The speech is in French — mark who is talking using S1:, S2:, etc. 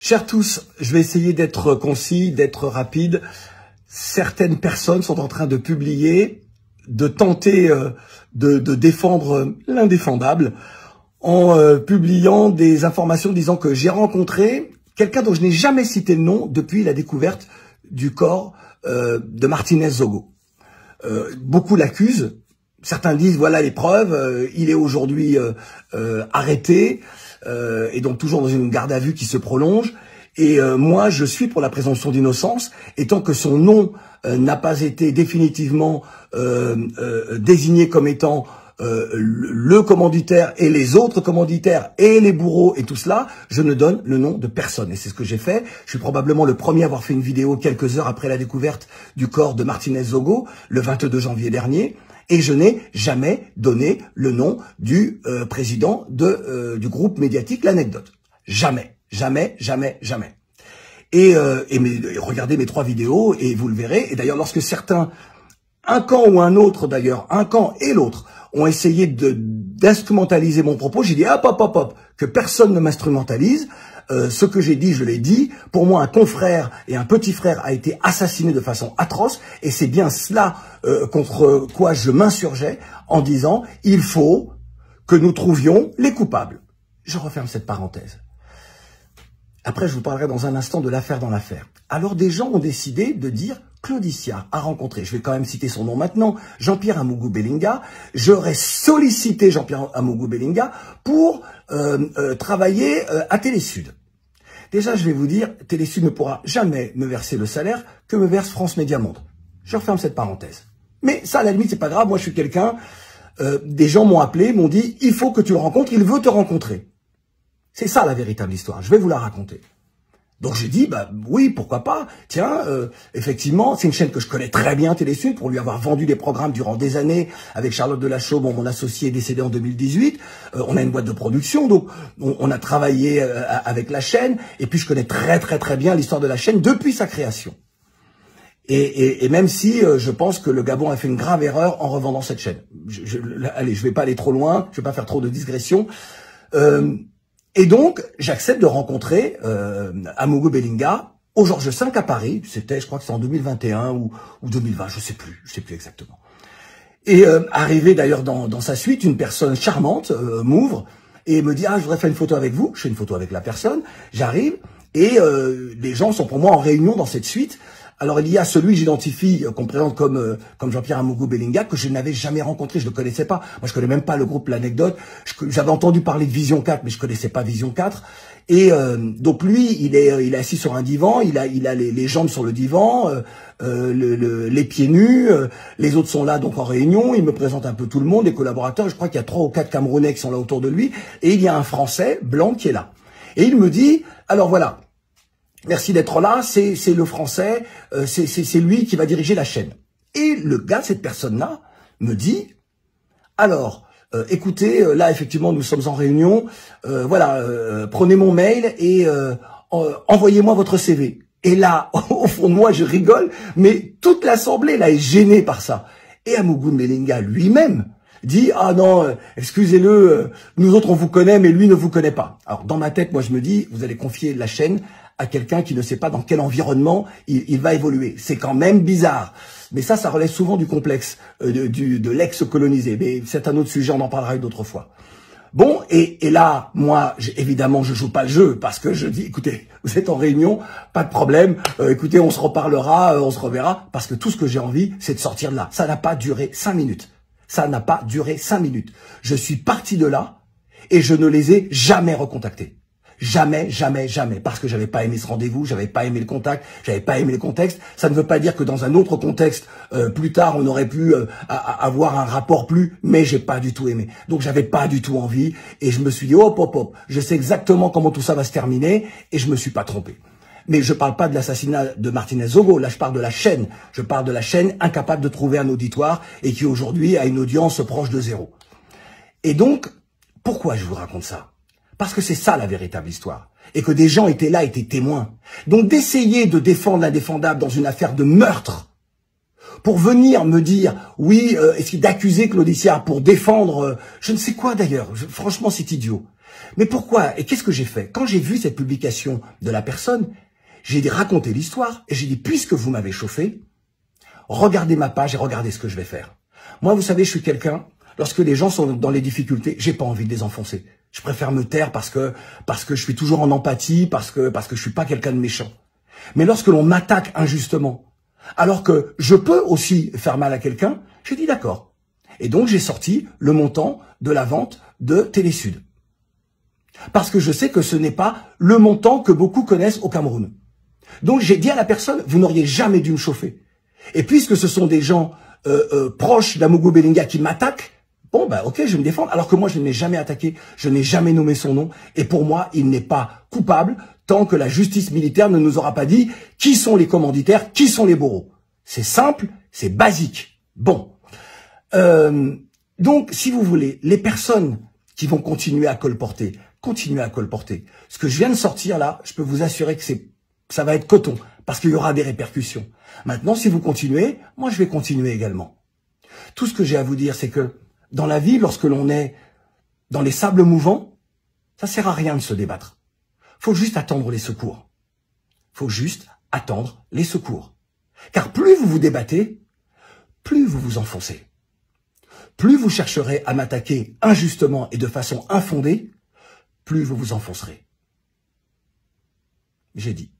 S1: Chers tous, je vais essayer d'être concis, d'être rapide. Certaines personnes sont en train de publier, de tenter de défendre l'indéfendable en publiant des informations disant que j'ai rencontré quelqu'un dont je n'ai jamais cité le nom depuis la découverte du corps de Martínez Zogo. Beaucoup l'accusent. Certains disent voilà les preuves, il est aujourd'hui arrêté et donc toujours dans une garde à vue qui se prolonge. Et moi, je suis pour la présomption d'innocence, et tant que son nom n'a pas été définitivement désigné comme étant le commanditaire et les autres commanditaires et les bourreaux et tout cela, je ne donne le nom de personne. Et c'est ce que j'ai fait. Je suis probablement le premier à avoir fait une vidéo quelques heures après la découverte du corps de Martínez Zogo, le 22 janvier dernier. Et je n'ai jamais donné le nom du président du groupe médiatique L'Anecdote. Jamais, jamais, jamais, jamais. Et regardez mes 3 vidéos et vous le verrez. Et d'ailleurs, lorsque certains, un camp ou un autre d'ailleurs, un camp et l'autre, ont essayé d'instrumentaliser mon propos, j'ai dit hop, que personne ne m'instrumentalise. Ce que j'ai dit, je l'ai dit. Pour moi, un confrère et un petit frère a été assassiné de façon atroce, et c'est bien cela contre quoi je m'insurgeais en disant il faut que nous trouvions les coupables. Je referme cette parenthèse. Après, je vous parlerai dans un instant de l'affaire dans l'affaire. Alors, des gens ont décidé de dire Claude Issiard a rencontré, je vais quand même citer son nom maintenant, Jean-Pierre Amougou Bellinga. J'aurais sollicité Jean-Pierre Amougou Bellinga pour travailler à Télésud. Déjà, je vais vous dire, Télésud ne pourra jamais me verser le salaire que me verse France Média Monde. Je referme cette parenthèse. Mais ça, à la limite, c'est pas grave. Moi, je suis quelqu'un, des gens m'ont appelé, m'ont dit, il faut que tu le rencontres, il veut te rencontrer. C'est ça la véritable histoire. Je vais vous la raconter. Donc j'ai dit, bah oui, pourquoi pas. Tiens, effectivement, c'est une chaîne que je connais très bien, Télésud, pour lui avoir vendu des programmes durant des années avec Charlotte Delachaux, mon associé décédé en 2018. On a une boîte de production, donc on a travaillé avec la chaîne. Et puis je connais très bien l'histoire de la chaîne depuis sa création. Et même si je pense que le Gabon a fait une grave erreur en revendant cette chaîne. Allez, je vais pas aller trop loin, je vais pas faire trop de digression. Et donc, j'accepte de rencontrer Amougou Bellinga au Georges V à Paris. C'était, je crois que c'est en 2021 ou 2020, je sais plus exactement. Et arrivé d'ailleurs dans sa suite, une personne charmante m'ouvre et me dit « Ah, je voudrais faire une photo avec vous ». Je fais une photo avec la personne, j'arrive et les gens sont pour moi en réunion dans cette suite. Alors, il y a celui que j'identifie, qu'on présente comme Jean-Pierre Amougou Bellinga, que je n'avais jamais rencontré, je ne le connaissais pas. Moi, je connais même pas le groupe L'Anecdote. J'avais entendu parler de Vision 4, mais je connaissais pas Vision 4. Et donc lui, il est assis sur un divan, il a les jambes sur le divan, les pieds nus. Les autres sont là donc en réunion. Il me présente un peu tout le monde, les collaborateurs. Je crois qu'il y a 3 ou 4 Camerounais qui sont là autour de lui, et il y a un Français blanc qui est là. Et il me dit, alors voilà. Merci d'être là, c'est le français, c'est lui qui va diriger la chaîne. Et le gars, cette personne-là, me dit, alors, écoutez, là, effectivement, nous sommes en réunion, voilà, prenez mon mail et envoyez-moi votre CV. Et là, au fond de moi, je rigole, mais toute l'assemblée, là, est gênée par ça. Et Amougou Bellinga lui-même dit, ah non, excusez-le, nous autres, on vous connaît, mais lui ne vous connaît pas. Alors, dans ma tête, moi, je me dis, vous allez confier la chaîne à quelqu'un qui ne sait pas dans quel environnement il va évoluer. C'est quand même bizarre. Mais ça relève souvent du complexe de l'ex-colonisé. Mais c'est un autre sujet, on en parlera une autre fois. Bon, et là, moi, évidemment, je joue pas le jeu parce que je dis, écoutez, vous êtes en réunion, pas de problème, écoutez, on se reparlera, on se reverra, parce que tout ce que j'ai envie, c'est de sortir de là. Ça n'a pas duré 5 minutes. Ça n'a pas duré 5 minutes. Je suis parti de là et je ne les ai jamais recontactés. Jamais, jamais, jamais, parce que j'avais pas aimé ce rendez-vous, j'avais pas aimé le contact, j'avais pas aimé le contexte. Ça ne veut pas dire que dans un autre contexte, plus tard, on aurait pu avoir un rapport mais j'ai pas du tout aimé. Donc j'avais pas du tout envie, et je me suis dit, hop, je sais exactement comment tout ça va se terminer, et je me suis pas trompé. Mais je parle pas de l'assassinat de Martínez Zogo, là je parle de la chaîne. Je parle de la chaîne incapable de trouver un auditoire, et qui aujourd'hui a une audience proche de 0. Et donc, pourquoi je vous raconte ça ? Parce que c'est ça la véritable histoire. Et que des gens étaient là, étaient témoins. Donc d'essayer de défendre l'indéfendable dans une affaire de meurtre, pour venir me dire, oui, d'accuser Claude Issiard pour défendre, je ne sais quoi d'ailleurs, franchement c'est idiot. Mais pourquoi? Et qu'est-ce que j'ai fait? Quand j'ai vu cette publication de la personne, j'ai raconté l'histoire et j'ai dit, puisque vous m'avez chauffé, regardez ma page et regardez ce que je vais faire. Moi, vous savez, je suis quelqu'un, lorsque les gens sont dans les difficultés, j'ai pas envie de les enfoncer. Je préfère me taire parce que je suis toujours en empathie, parce que je suis pas quelqu'un de méchant. Mais lorsque l'on m'attaque injustement, alors que je peux aussi faire mal à quelqu'un, j'ai dit d'accord. Et donc, j'ai sorti le montant de la vente de Télésud. Parce que je sais que ce n'est pas le montant que beaucoup connaissent au Cameroun. Donc, j'ai dit à la personne, vous n'auriez jamais dû me chauffer. Et puisque ce sont des gens proches d'Amougou Bellinga qui m'attaquent, bon, bah, ok, je vais me défendre. Alors que moi, je ne l'ai jamais attaqué, je n'ai jamais nommé son nom. Et pour moi, il n'est pas coupable tant que la justice militaire ne nous aura pas dit qui sont les commanditaires, qui sont les bourreaux. C'est simple, c'est basique. Bon. Donc, si vous voulez, les personnes qui vont continuer à colporter, continuez à colporter. Ce que je viens de sortir là, je peux vous assurer que ça va être coton, parce qu'il y aura des répercussions. Maintenant, si vous continuez, moi je vais continuer également. Tout ce que j'ai à vous dire, c'est que dans la vie, lorsque l'on est dans les sables mouvants, ça sert à rien de se débattre. Faut juste attendre les secours. Faut juste attendre les secours. Car plus vous vous débattez, plus vous vous enfoncez. Plus vous chercherez à m'attaquer injustement et de façon infondée, plus vous vous enfoncerez. J'ai dit.